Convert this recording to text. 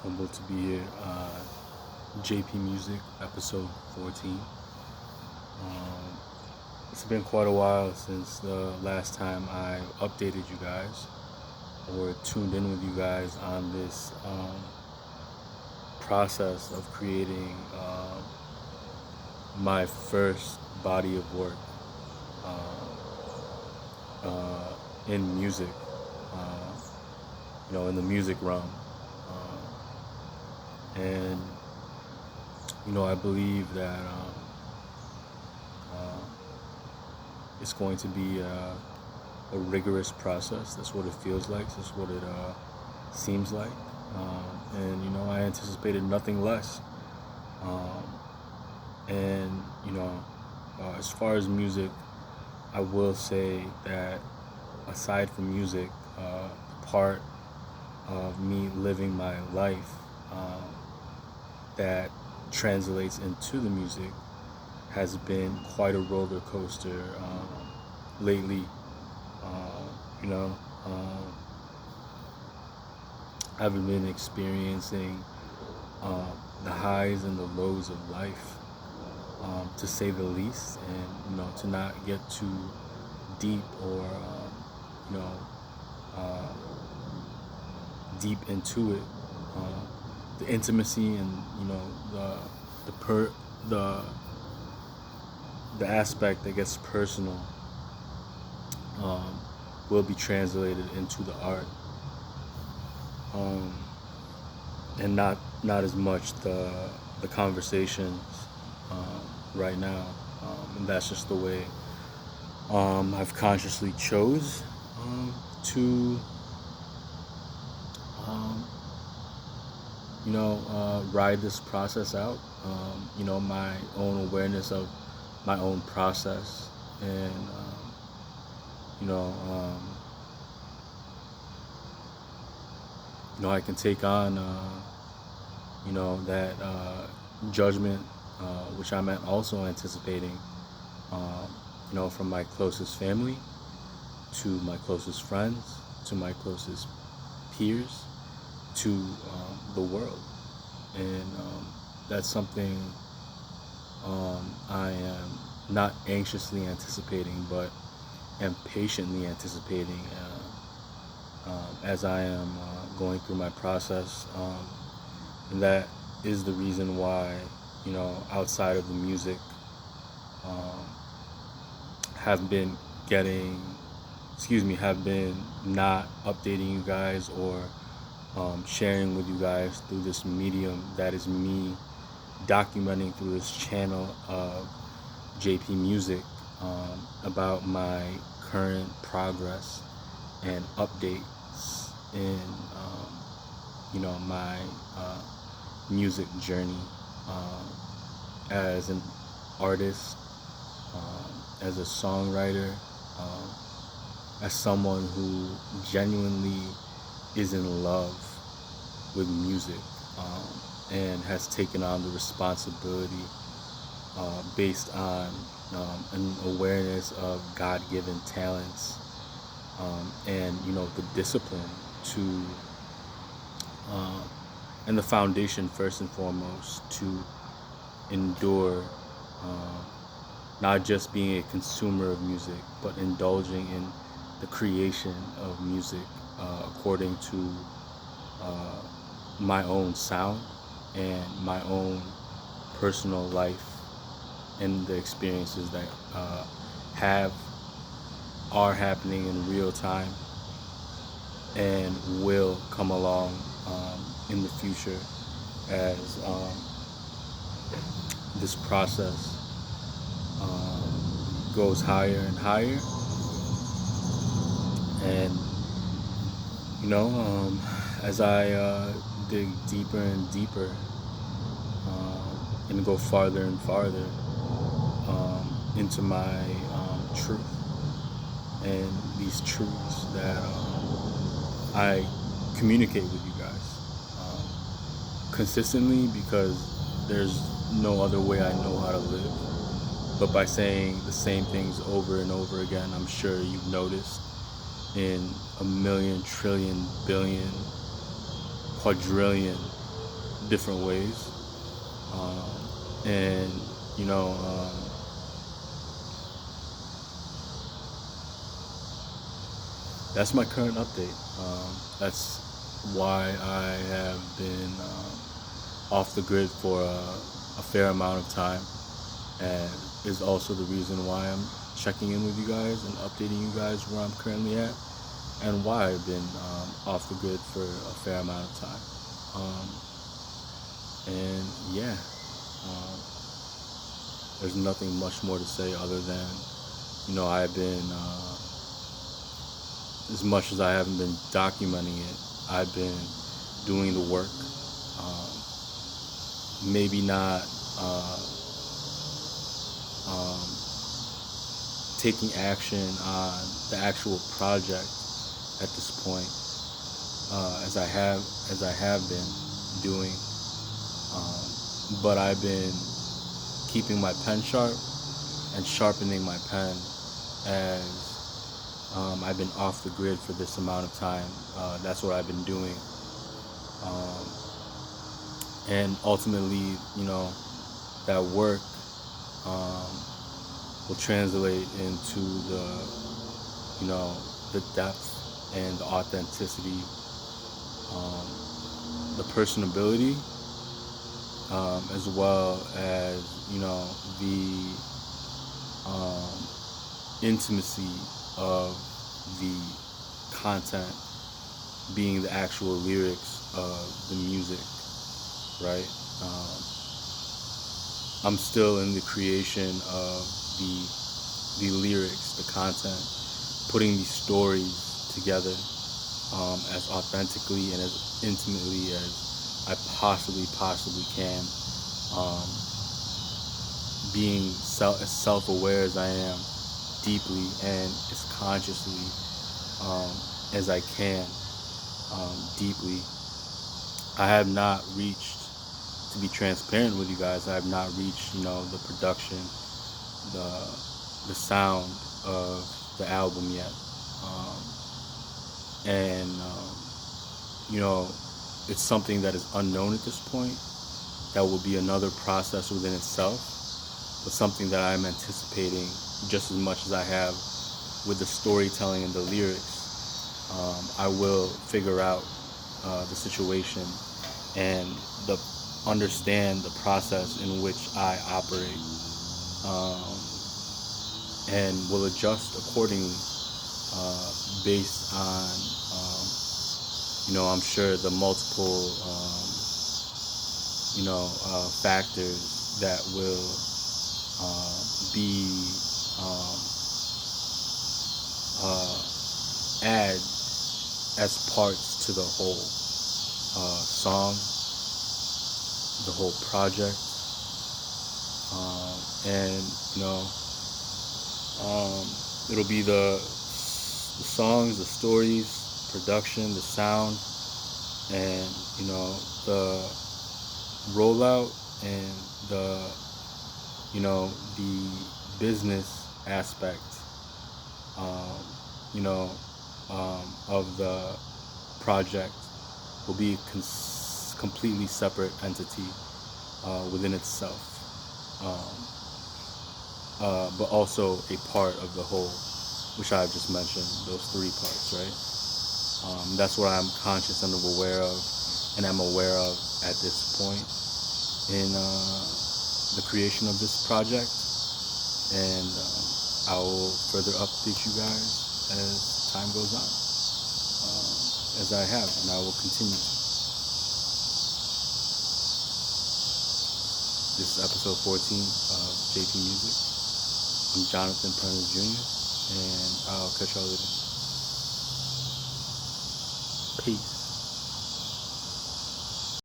Humbled to be here. jpmusic, episode 14. Um, it's been quite a while since the last time I updated you guys or tuned in with you guys on this process of creating my first body of work in music, uh, in the music realm. And I believe that uh, it's going to be a rigorous process. That's what it feels like. That's what it seems like. And I anticipated nothing less. Um, and as far as music, I will say that aside from music, the part of me living my life that translates into the music has been quite a roller coaster lately. Uh, you know, um, I've been experiencing uh, the highs and the lows of life, to say the least, and to not get too deep or you know uh, deep into it. Uh, the intimacy and the per the aspect that gets personal um, will be translated into the art, um, and not as much the conversations um, right now, and that's just the way I've consciously chose to um, ride this process out. My own awareness of my own process, and you know, um, I can take on, that judgment, which I'm also anticipating, um, from my closest family to my closest friends to my closest peers to the world. And that's something I am not anxiously anticipating, but am patiently anticipating as I am going through my process. And that is the reason why, outside of the music, um, have been getting, have been not updating you guys or sharing with you guys through this medium that is me documenting through this channel of JP Music, about my current progress and updates in my uh, music journey, um, as an artist, as a songwriter, um, as someone who genuinely is in love with music, and has taken on the responsibility based on an awareness of God-given talents, and the discipline to uh, and the foundation first and foremost to endure, uh, not just being a consumer of music, but indulging in the creation of music according to uh, my own sound and my own personal life and the experiences that have are happening in real time and will come along in the future as this process goes higher and higher. And as I dig deeper and deeper, and go farther and farther into my truth and these truths that I communicate with you guys consistently, because there's no other way I know how to live but by saying the same things over and over again. I'm sure you've noticed in a million, trillion, billion, quadrillion different ways. And you know, that's my current update. That's why I have been off the grid for a fair amount of time, and is also the reason why I'm checking in with you guys and updating you guys where I'm currently at and why I've been off the grid for a fair amount of time. And yeah, there's nothing much more to say other than, I've been, as much as I haven't been documenting it, I've been doing the work. Maybe not taking action on the actual project at this point, as I have been doing, but I've been keeping my pen sharp and sharpening my pen as I've been off the grid for this amount of time. That's what I've been doing, and ultimately, that work will translate into the depth and the authenticity, the personability, as well as the intimacy of the content being the actual lyrics of the music, right? I'm still in the creation of the lyrics, the content, putting these stories together as authentically and as intimately as I possibly can, being as self-aware as I am, deeply and as consciously as I can, deeply. I have not reached, to be transparent with you guys, I have not reached, the production, the sound of the album yet. And it's something that is unknown at this point. That will be another process within itself, but something that I'm anticipating just as much as I have with the storytelling and the lyrics. I will figure out the situation and understand the process in which I operate, and will adjust accordingly based on, I'm sure the multiple, factors that will be add as parts to the whole song, the whole project, and it'll be the songs, the stories, production, the sound, and the rollout and the business aspect, of the project will be a completely separate entity within itself, but also a part of the whole, which I've just mentioned, those three parts, right? That's what I'm conscious and aware of, and I'm aware of at this point in the creation of this project, and I will further update you guys as time goes on, as I have, and I will continue. This is episode 14 of JP Music. I'm Jonathan Prentice Jr., and I'll catch y'all later. Peace.